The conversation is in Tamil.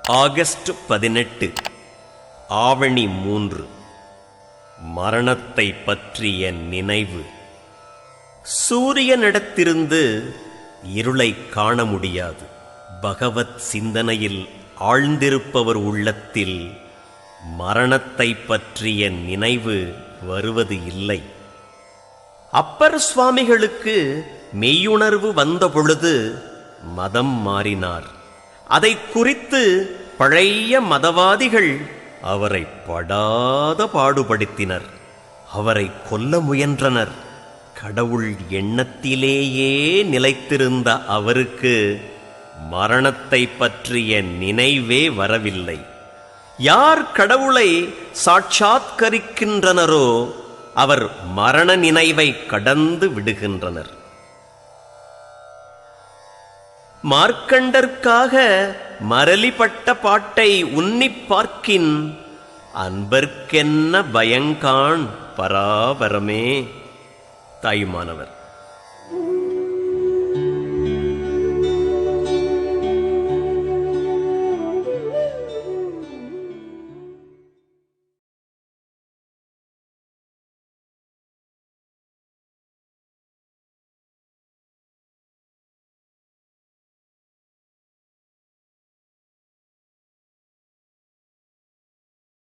ஆகஸ்ட் 18 ஆவணி 3. மரணத்தை பற்றிய நினைவு. சூரியனிடத்திலிருந்து இருளை காண முடியாது. பகவத் சிந்தனையில் ஆழ்ந்திருப்பவர் உள்ளத்தில் மரணத்தை பற்றிய நினைவு வருவது இல்லை. அப்பர் சுவாமிகளுக்கு மெய்யுணர்வு வந்தபொழுது மதம் மாறினார். அதை குறித்து பழைய மதவாதிகள் அவரை படாத பாடுபடுத்தினர். அவரை கொல்ல முயன்றனர். கடவுள் எண்ணத்திலேயே நிலைத்திருந்த அவருக்கு மரணத்தை பற்றிய நினைவே வரவில்லை. யார் கடவுளை சாட்சாத்கரிக்கின்றனரோ அவர் மரண நினைவை கடந்து விடுகின்றனர். மார்க்கண்டற்காக மரளிப்பட்ட பாட்டை உன்னிப் பார்க்கின் அன்பர்க்கென்ன பயங்கான் பராபரமே. தாயுமானவர்.